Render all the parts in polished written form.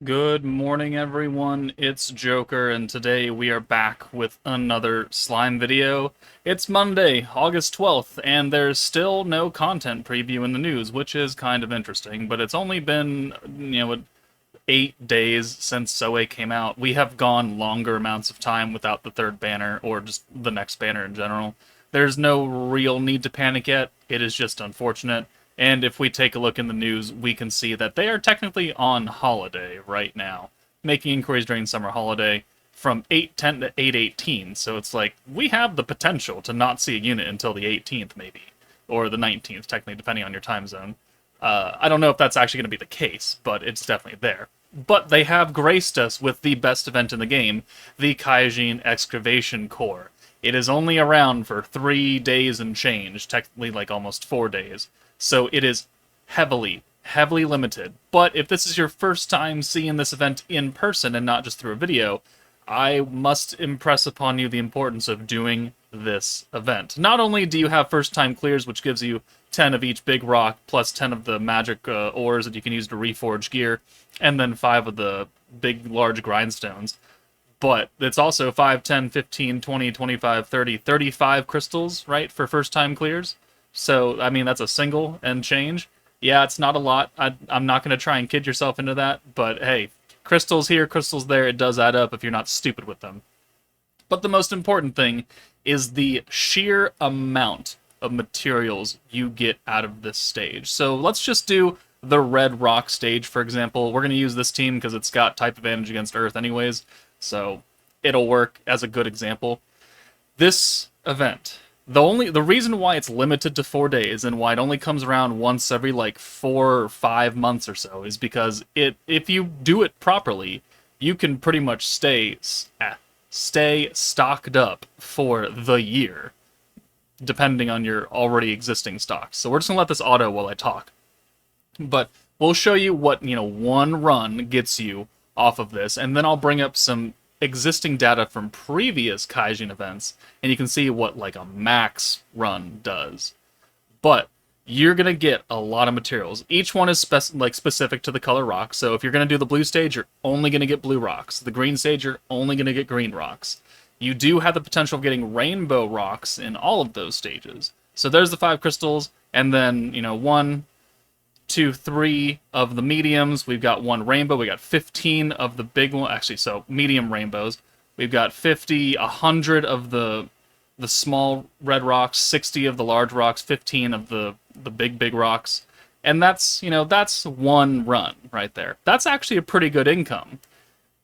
Good morning, everyone. It's Joker, and today we are back with another slime video. It's Monday, August 12th, and there's still no content preview in the news, which is kind of interesting, but it's only been, 8 days since Zoe came out. We have gone longer amounts of time without the third banner, or just the next banner in general. There's no real need to panic yet. It is just unfortunate. And if we take a look in the news, we can see that they are technically on holiday right now, making inquiries during summer holiday from 8:10 to 8:18. So it's like, we have the potential to not see a unit until the 18th, maybe. Or the 19th, technically, depending on your time zone. I don't know if that's actually going to be the case, but it's definitely there. But they have graced us with the best event in the game, the Kaijin Excavation Core. It is only around for 3 days and change, technically like almost 4 days. So it is heavily, heavily limited. But if this is your first time seeing this event in person and not just through a video, I must impress upon you the importance of doing this event. Not only do you have first time clears, which gives you 10 of each big rock, plus 10 of the magic ores that you can use to reforge gear, and then 5 of the big, large grindstones, but it's also 5, 10, 15, 20, 25, 30, 35 crystals, right, for first time clears. So, I mean, that's a single and change. Yeah, it's not a lot. I'm not going to try and kid yourself into that, but hey, crystals here, crystals there, it does add up if you're not stupid with them. But the most important thing is the sheer amount of materials you get out of this stage. So let's just do the red rock stage, for example. We're going to use this team because it's got type advantage against Earth anyways, so it'll work as a good example. This event, the reason why it's limited to 4 days and why it only comes around once every like 4 or 5 months or so is because if you do it properly, you can pretty much stay stocked up for the year, depending on your already existing stocks. So we're just gonna let this auto while I talk. But we'll show you what, one run gets you off of this, and then I'll bring up some existing data from previous Kaijin events, and you can see what like a max run does. But you're gonna get a lot of materials. Each one is specific to the color rock. So if you're gonna do the blue stage, you're only gonna get blue rocks. The green stage, you're only gonna get green rocks. You do have the potential of getting rainbow rocks in all of those stages. So there's the 5 crystals, and then 1, 2, 3 of the mediums. We've got 1 rainbow. We got 15 of the big one. Actually, so medium rainbows. We've got 50, 100 of the small red rocks, 60 of the large rocks, 15 of the big rocks. And that's one run right there. That's actually a pretty good income.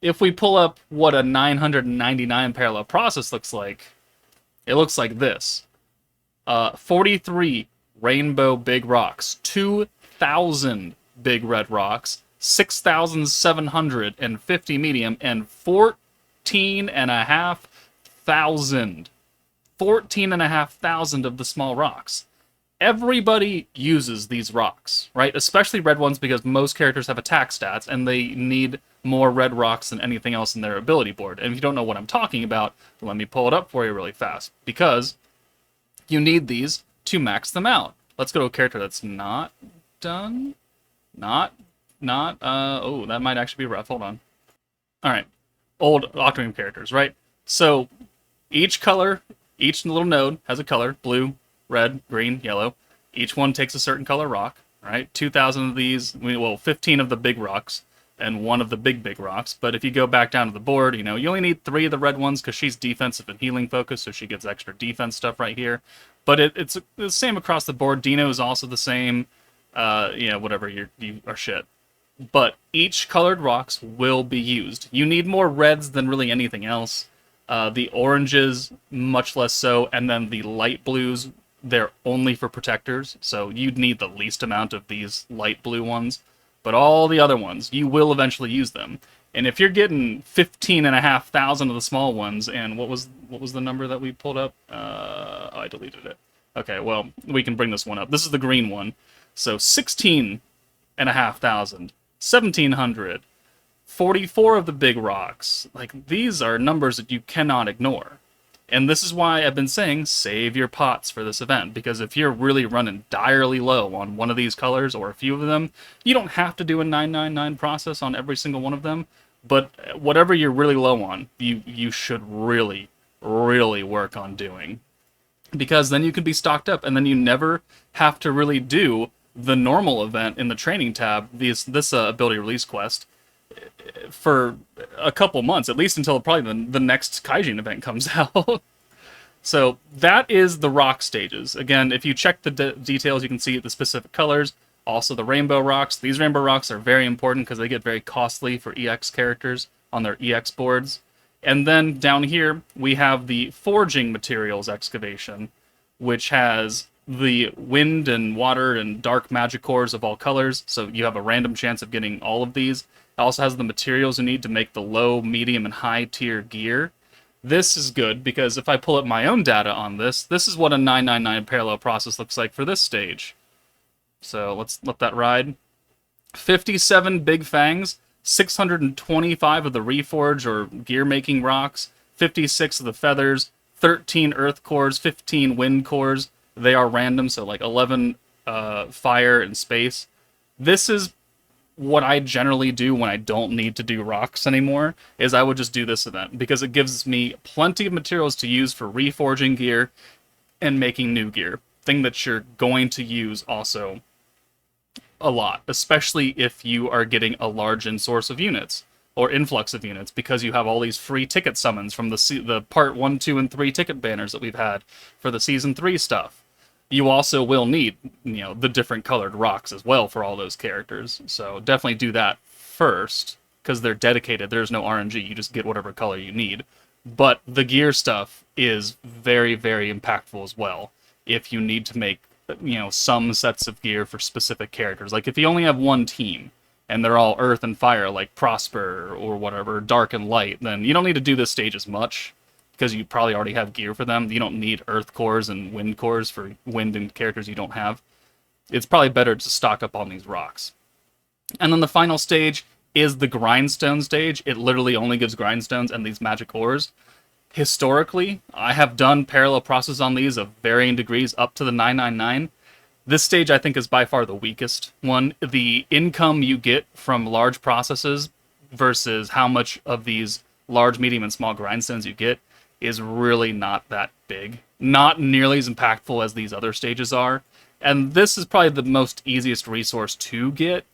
If we pull up what a 999 parallel process looks like, it looks like this. 43 rainbow big rocks, 2,000 big red rocks, 6,750 medium, and 14,500 of the small rocks. Everybody uses these rocks, right? Especially red ones, because most characters have attack stats, and they need more red rocks than anything else in their ability board. And if you don't know what I'm talking about, let me pull it up for you really fast, because you need these to max them out. Let's go to a character that's not done. Oh, that might actually be rough. Hold on. All right. Old Octane characters, right? So each color, each little node has a color: blue, red, green, yellow. Each one takes a certain color rock, right? 2,000 of these, 15 of the big rocks and 1 of the big rocks. But if you go back down to the board, you only need 3 of the red ones because she's defensive and healing focused, so she gets extra defense stuff right here. But it's the same across the board. Dino is also the same. Whatever, you are shit. But each colored rocks will be used. You need more reds than really anything else. The oranges, much less so, and then the light blues, they're only for protectors, so you'd need the least amount of these light blue ones. But all the other ones, you will eventually use them. And if you're getting 15,500 of the small ones, and what was the number that we pulled up? I deleted it. Okay, well, we can bring this one up. This is the green one. So 16,500, 1,700, 44 of the big rocks. Like, these are numbers that you cannot ignore. And this is why I've been saying save your pots for this event, because if you're really running direly low on one of these colors or a few of them, you don't have to do a 999 process on every single one of them, but whatever you're really low on, you should really, really work on doing. Because then you can be stocked up, and then you never have to really do the normal event in the training tab, this ability release quest, for a couple months, at least until probably the next Kaijin event comes out. So that is the rock stages. Again, if you check the details, you can see the specific colors, also the rainbow rocks. These rainbow rocks are very important because they get very costly for EX characters on their EX boards. And then down here, we have the forging materials excavation, which has the wind and water and dark magic cores of all colors, so you have a random chance of getting all of these. It also has the materials you need to make the low, medium, and high tier gear. This is good because if I pull up my own data on this is what a 999 parallel process looks like for this stage. So let's let that ride. 57 big fangs, 625 of the reforge or gear making rocks, 56 of the feathers, 13 earth cores, 15 wind cores. They are random, so like 11 fire and space. This is what I generally do when I don't need to do rocks anymore, is I would just do this event, because it gives me plenty of materials to use for reforging gear and making new gear. Thing that you're going to use also a lot, especially if you are getting a large in-source of units, or influx of units, because you have all these free ticket summons from the part 1, 2, and 3 ticket banners that we've had for the Season 3 stuff. You also will need, the different colored rocks as well for all those characters. So definitely do that first, because they're dedicated. There's no RNG. You just get whatever color you need. But the gear stuff is very, very impactful as well. If you need to make, some sets of gear for specific characters. Like if you only have one team, and they're all earth and fire, like Prosper or whatever, dark and light, then you don't need to do this stage as much, because you probably already have gear for them. You don't need earth cores and wind cores for wind and characters you don't have. It's probably better to stock up on these rocks. And then the final stage is the Grindstone stage. It literally only gives Grindstones and these magic ores. Historically, I have done parallel processes on these of varying degrees up to the 999. This stage, I think, is by far the weakest one. The income you get from large processes versus how much of these large, medium, and small grindstones you get is really not that big. Not nearly as impactful as these other stages are. And this is probably the most easiest resource to get.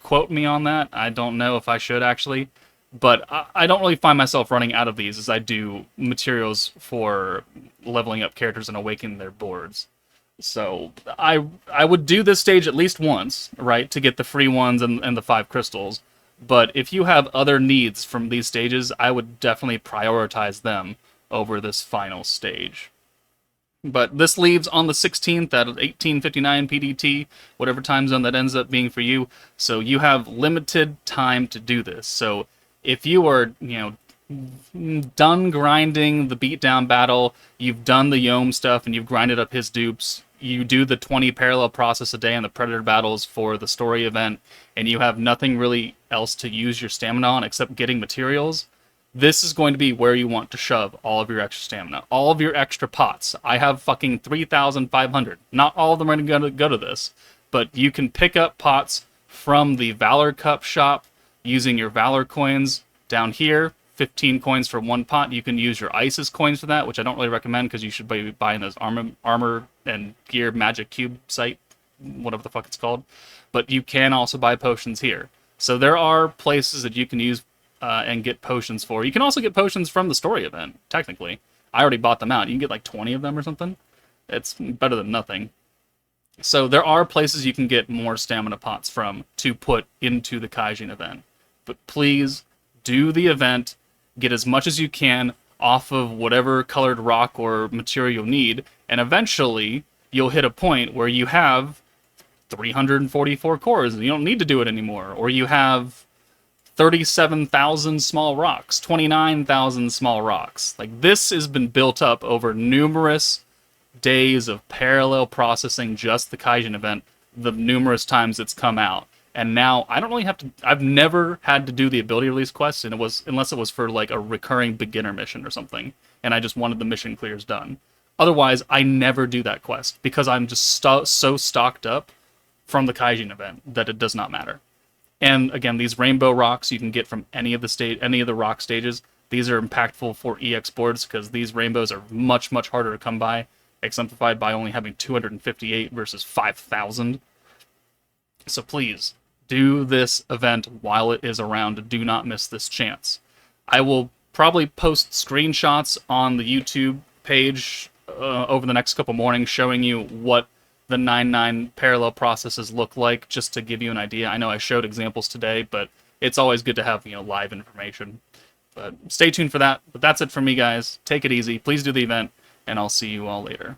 Quote me on that. I don't know if I should, actually. But I don't really find myself running out of these as I do materials for leveling up characters and awakening their boards. So I would do this stage at least once, right, to get the free ones and the 5 crystals. But if you have other needs from these stages, I would definitely prioritize them over this final stage. But this leaves on the 16th at 18:59 PDT, whatever time zone that ends up being for you. So you have limited time to do this. So if you are, done grinding the beatdown battle, you've done the Yom stuff, and you've grinded up his dupes, you do the 20 parallel process a day on the Predator battles for the story event, and you have nothing really else to use your stamina on except getting materials, this is going to be where you want to shove all of your extra stamina. All of your extra pots. I have fucking 3,500. Not all of them are going to go to this, but you can pick up pots from the Valor Cup shop using your Valor coins down here. 15 coins for one pot. You can use your ISIS coins for that, which I don't really recommend because you should be buying those armor and gear magic cube site, whatever the fuck it's called. But you can also buy potions here. So there are places that you can use and get potions for. You can also get potions from the story event, technically. I already bought them out. You can get like 20 of them or something. It's better than nothing. So there are places you can get more stamina pots from to put into the Kaijin event. But please do the event. Get as much as you can off of whatever colored rock or material you need, and eventually you'll hit a point where you have 344 cores and you don't need to do it anymore, or you have 37,000 small rocks, 29,000 small rocks. Like, this has been built up over numerous days of parallel processing just the Kaijin event, the numerous times it's come out. And now I don't really have to. I've never had to do the ability release quest, and it was unless it was for like a recurring beginner mission or something, and I just wanted the mission clears done. Otherwise, I never do that quest because I'm just so stocked up from the Kaijin event that it does not matter. And again, these rainbow rocks you can get from any of the rock stages. These are impactful for EX boards because these rainbows are much harder to come by, exemplified by only having 258 versus 5,000. So please do this event while it is around. Do not miss this chance. I will probably post screenshots on the YouTube page over the next couple mornings showing you what the 9-9 parallel processes look like, just to give you an idea. I know I showed examples today, but it's always good to have, live information. But stay tuned for that. But that's it from me, guys. Take it easy. Please do the event, and I'll see you all later.